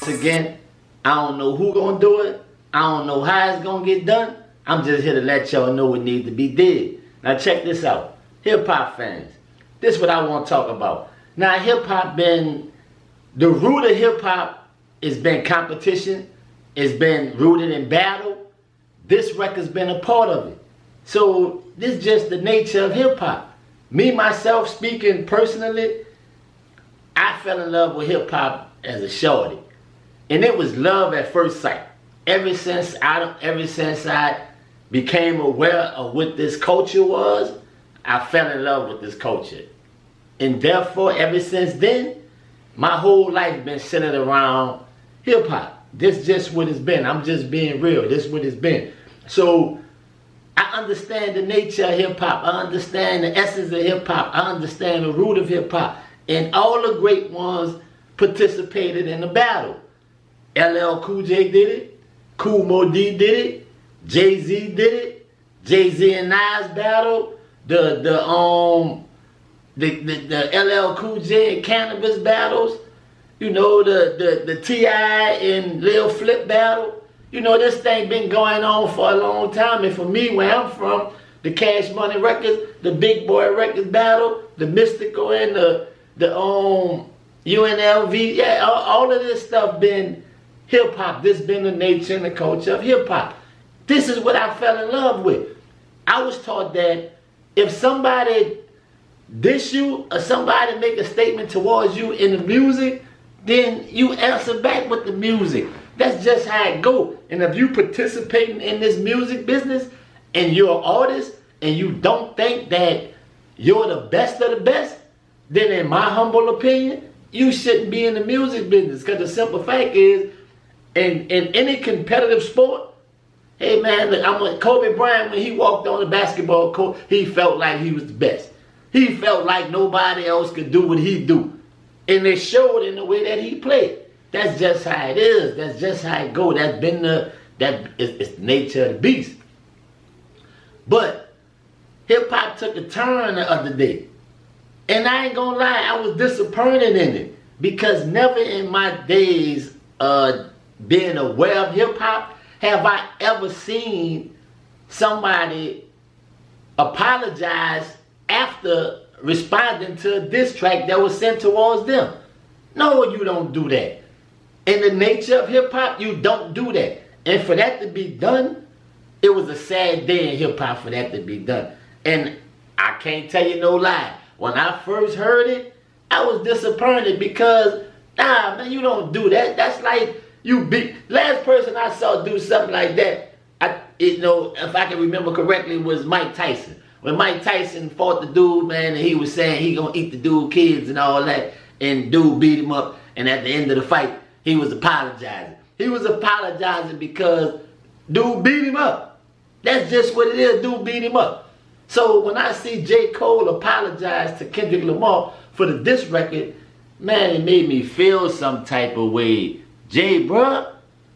Again, I don't know who gonna do it. I don't know how it's gonna get done. I'm just here to let y'all know what needs to be did. Now check this out. Hip hop fans, this is what I want to talk about. Now hip hop been, the root of hip hop has been competition. It's been rooted in battle. This record's been a part of it. So this is just the nature of hip hop. Me, myself, speaking personally, I fell in love with hip hop as a shorty. And it was love at first sight. Ever since I became aware of what this culture was, I fell in love with this culture. And therefore, ever since then, my whole life been centered around hip hop. This just what it's been. I'm just being real. This what it's been. So I understand the nature of hip hop. I understand the essence of hip hop. I understand the root of hip hop. And all the great ones participated in the battle. LL Cool J did it. Kool Moe Dee did it. Jay-Z did it. Jay-Z and Nas battle. The LL Cool J and Cannabis battles. You know, the T.I. and Lil Flip battle. You know, this thing been going on for a long time. And for me, where I'm from, the Cash Money Records, the Big Boy Records battle, the Mystical and the UNLV, yeah, all of this stuff been hip hop. This been the nature and the culture of hip hop. This is what I fell in love with. I was taught that if somebody diss you or somebody make a statement towards you in the music, then you answer back with the music. That's just how it go. And if you participating in this music business and you're an artist and you don't think that you're the best of the best, then in my humble opinion, you shouldn't be in the music business. Because the simple fact is, in any competitive sport, hey man, look, I'm with Kobe Bryant. When he walked on the basketball court, he felt like he was the best. He felt like nobody else could do what he do. And they showed in the way that he played. That's just how it is. That's just how it go. That's been it's the nature of the beast. But hip hop took a turn the other day. And I ain't gonna lie, I was disappointed in it. Because never in my days being aware of hip hop have I ever seen somebody apologize after responding to a diss track that was sent towards them. No, you don't do that. In the nature of hip hop, you don't do that. And for that to be done, it was a sad day in hip hop for that to be done. And I can't tell you no lie. When I first heard it, I was disappointed because, nah, man, you don't do that. That's like you beat. Last person I saw do something like that, if I can remember correctly, was Mike Tyson. When Mike Tyson fought the dude, man, and he was saying he gonna eat the dude kids and all that, and dude beat him up, and at the end of the fight, he was apologizing. He was apologizing because dude beat him up. That's just what it is, dude beat him up. So when I see J. Cole apologize to Kendrick Lamar for the diss record, man, it made me feel some type of way. Jay, bruh,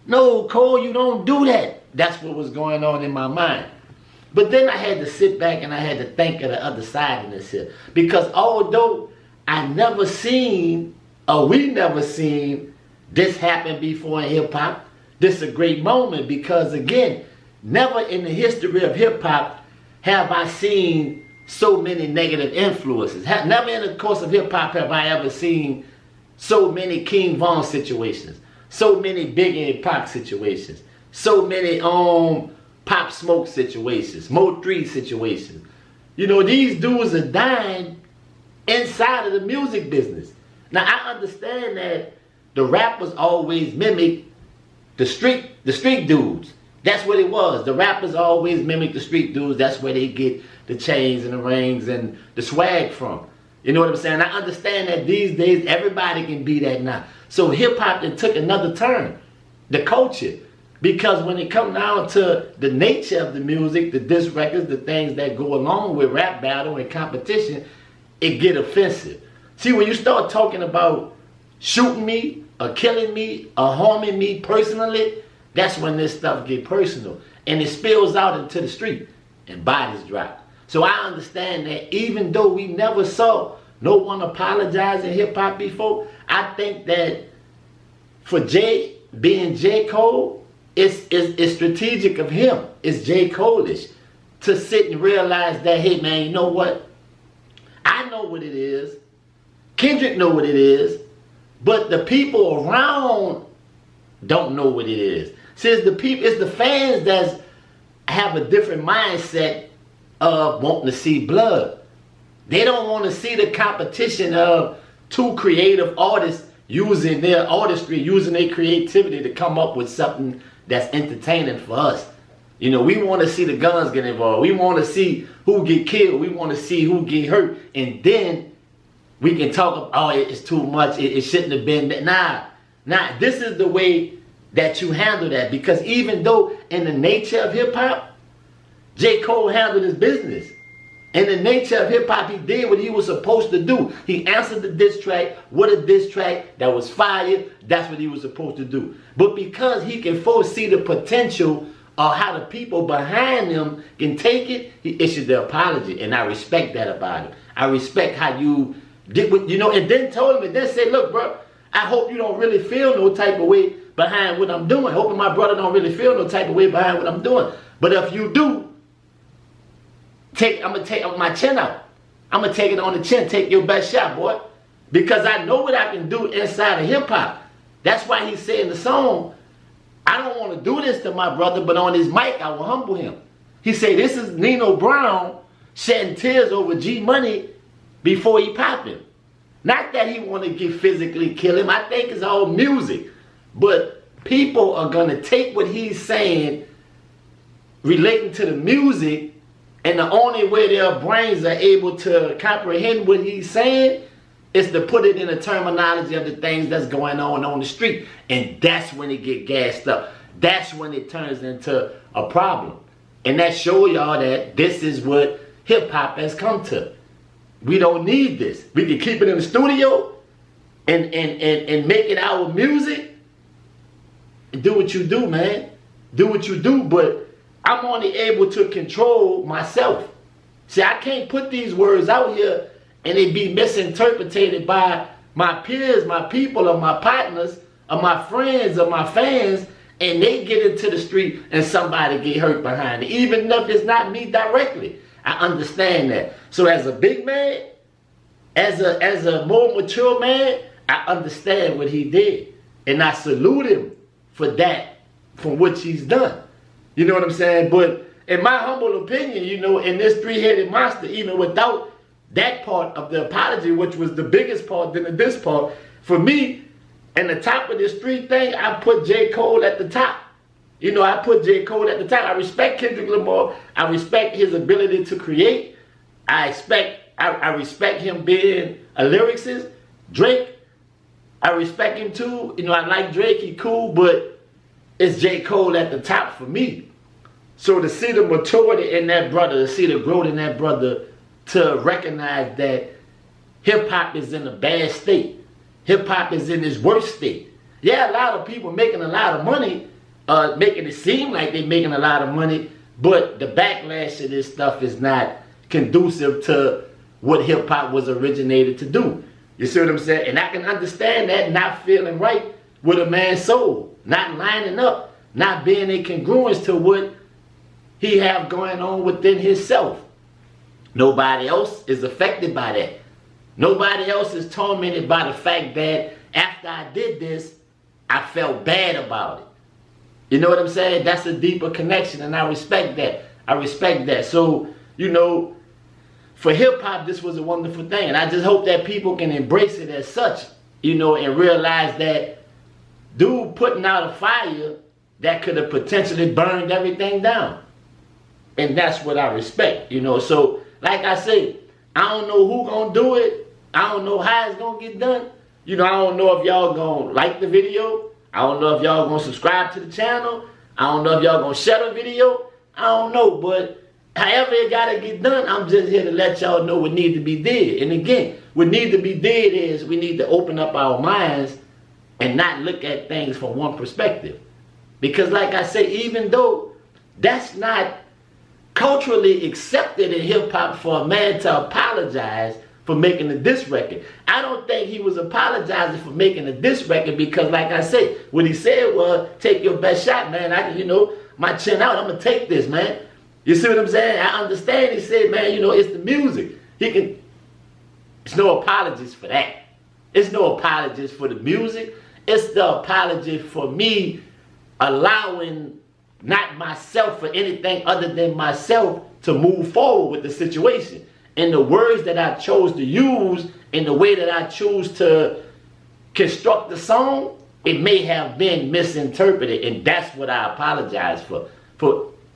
no, Cole, you don't do that. That's what was going on in my mind. But then I had to sit back and I had to think of the other side of this here. Because although I never seen, or we never seen this happen before in hip hop, this is a great moment because again, never in the history of hip hop have I seen so many negative influences. Never in the course of hip hop have I ever seen so many King Von situations, so many Biggie and Pac situations, so many Pop Smoke situations, Mo 3 situations. You know, these dudes are dying inside of the music business. Now I understand that the rappers always mimic the street dudes. That's what it was. The rappers always mimic the street dudes. That's where they get the chains and the rings and the swag from. You know what I'm saying? I understand that these days everybody can be that now. So hip hop then took another turn. The culture. Because when it comes down to the nature of the music, the diss records, the things that go along with rap battle and competition, it get offensive. See, when you start talking about shooting me or killing me or harming me personally, that's when this stuff get personal. And it spills out into the street and bodies drop. So I understand that even though we never saw no one apologize in hip hop before, I think that for Jay being J. Cole, it's strategic of him. It's J. Cole-ish to sit and realize that, hey man, you know what? I know what it is. Kendrick know what it is. But the people around don't know what it is. See, it's the fans that have a different mindset of wanting to see blood. They don't want to see the competition of two creative artists using their artistry, using their creativity to come up with something that's entertaining for us. You know, we want to see the guns get involved. We want to see who get killed. We want to see who get hurt. And then we can talk about, oh, it's too much. It shouldn't have been that. Nah, this is the way that you handle that. Because even though in the nature of hip-hop, J. Cole handled his business. In the nature of hip-hop, he did what he was supposed to do. He answered the diss track with a diss track that was fire. That's what he was supposed to do. But because he can foresee the potential of how the people behind him can take it, he issued the apology. And I respect that about him. I respect how you did what, you know, and then told him, and then said, look, bro, I hope you don't really feel no type of way behind what I'm doing. Hoping my brother don't really feel no type of way behind what I'm doing. But if you do, I'm going to take my chin out. I'm going to take it on the chin. Take your best shot, boy. Because I know what I can do inside of hip-hop. That's why he said in the song, I don't want to do this to my brother, but on his mic, I will humble him. He said, this is Nino Brown shedding tears over G Money before he pop him. Not that he want to get physically kill him. I think it's all music. But people are going to take what he's saying relating to the music, and the only way their brains are able to comprehend what he's saying is to put it in the terminology of the things that's going on the street. And that's when it get gassed up. That's when it turns into a problem. And that shows y'all that this is what hip-hop has come to. We don't need this. We can keep it in the studio and make it our music. And do what you do, man. Do what you do, but I'm only able to control myself. See, I can't put these words out here and they be misinterpreted by my peers, my people, or my partners, or my friends, or my fans, and they get into the street and somebody get hurt behind it. Even if it's not me directly. I understand that. So as a big man, as a more mature man, I understand what he did. And I salute him for that, for what he's done. You know what I'm saying? But in my humble opinion, you know, in this three-headed monster, even without that part of the apology, which was the biggest part than this part, for me, in the top of this street thing, I put J. Cole at the top. You know, I put J. Cole at the top. I respect Kendrick Lamar. I respect his ability to create. I respect him being a lyricist. Drake, I respect him too. You know, I like Drake. He cool, but it's J. Cole at the top for me. So to see the maturity in that brother, to see the growth in that brother, to recognize that hip-hop is in a bad state. Hip-hop is in its worst state. Yeah, a lot of people making a lot of money, making it seem like they're making a lot of money, but the backlash of this stuff is not conducive to what hip-hop was originated to do. You see what I'm saying? And I can understand that not feeling right with a man's soul, not lining up, not being in congruence to what he have going on within himself. Nobody else is affected by that. Nobody else is tormented by the fact that after I did this, I felt bad about it. You know what I'm saying? That's a deeper connection, and I respect that. I respect that. So, you know, for hip-hop, this was a wonderful thing. And I just hope that people can embrace it as such, you know, and realize that dude putting out a fire that could have potentially burned everything down. And that's what I respect, you know. So, like I say, I don't know who gonna do it. I don't know how it's gonna get done. You know, I don't know if y'all gonna like the video. I don't know if y'all gonna subscribe to the channel. I don't know if y'all gonna share the video. I don't know, but however it gotta get done, I'm just here to let y'all know what need to be did. And again, what need to be did is we need to open up our minds and not look at things from one perspective. Because like I say, even though that's not culturally accepted in hip-hop for a man to apologize for making the diss record. I don't think he was apologizing for making the diss record because, like I said, what he said was, take your best shot, man. My chin out, I'm going to take this, man. You see what I'm saying? I understand. He said, man, it's the music. It's no apologies for that. It's no apologies for the music. It's the apology for me allowing not myself for anything other than myself to move forward with the situation. And the words that I chose to use and the way that I choose to construct the song, it may have been misinterpreted. And that's what I apologize for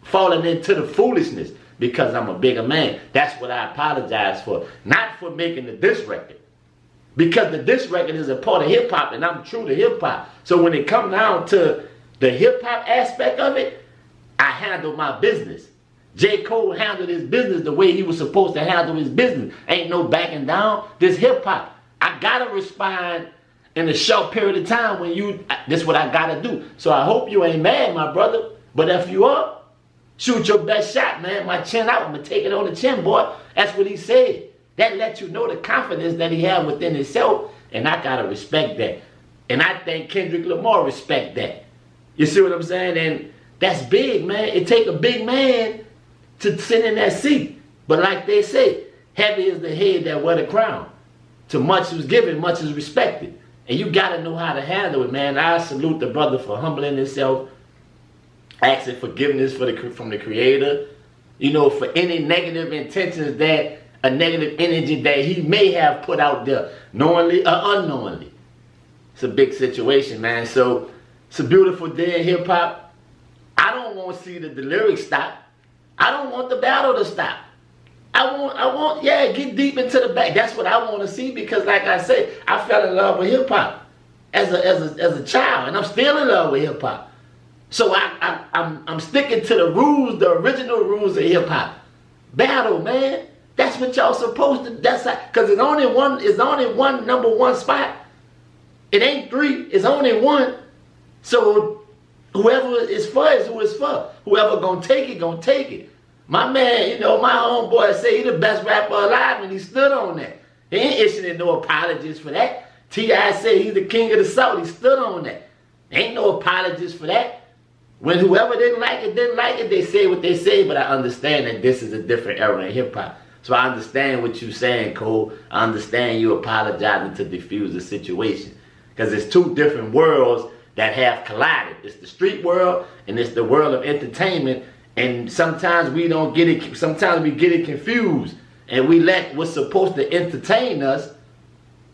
falling into the foolishness because I'm a bigger man. That's what I apologize for. Not for making the diss record. Because the diss record is a part of hip-hop and I'm true to hip-hop. So when it comes down to the hip-hop aspect of it, I handle my business. J. Cole handled his business the way he was supposed to handle his business. Ain't no backing down. This hip-hop. I gotta respond in a short period of time when this what I gotta do. So I hope you ain't mad, my brother. But if you are, shoot your best shot, man. My chin out. I'm gonna take it on the chin, boy. That's what he said. That lets you know the confidence that he had within himself. And I gotta respect that. And I think Kendrick Lamar respect that. You see what I'm saying? And that's big, man. It take a big man to sit in that seat. But like they say, heavy is the head that wear the crown. To much was given, much is respected. And you got to know how to handle it, man. I salute the brother for humbling himself, asking forgiveness from the Creator, for any negative intentions a negative energy that he may have put out there, knowingly or unknowingly. It's a big situation, man. So it's a beautiful day in hip-hop. I don't want to see the lyrics stop. I don't want the battle to stop. Get deep into the back. That's what I want to see because, like I said, I fell in love with hip hop as a child, and I'm still in love with hip hop. So I'm sticking to the rules, the original rules of hip hop. Battle, man. That's what y'all supposed to. Because it's only one number one spot. It ain't three. It's only one. So whoever is for is who is for. Whoever gonna take it, gonna take it. My man, my homeboy say he the best rapper alive and he stood on that. He ain't issuing no apologies for that. T.I. said he's the king of the South. He stood on that. Ain't no apologies for that. When whoever didn't like it, they say what they say, but I understand that this is a different era in hip-hop. So I understand what you're saying, Cole. I understand you apologizing to diffuse the situation. Because it's two different worlds that have collided. It's the street world and it's the world of entertainment. And sometimes we don't get it. Sometimes we get it confused. And we let what's supposed to entertain us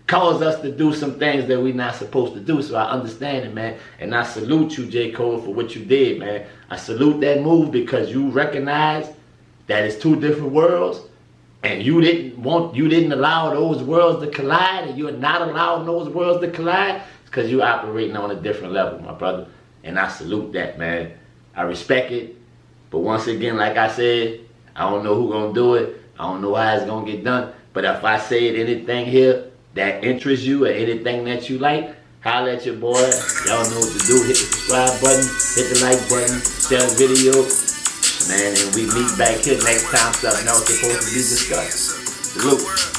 cause us to do some things that we're not supposed to do. So I understand it, man. And I salute you, J. Cole, for what you did, man. I salute that move because you recognize that it's two different worlds. And you didn't allow those worlds to collide, and you're not allowing those worlds to collide, it's because you're operating on a different level, my brother. And I salute that, man. I respect it. But once again, like I said, I don't know who's going to do it. I don't know how it's going to get done. But if I said anything here that interests you or anything that you like, holla at your boy. Y'all know what to do. Hit the subscribe button, hit the like button, share the video. Man, and we meet back here next time something else supposed to be discussed. Salute.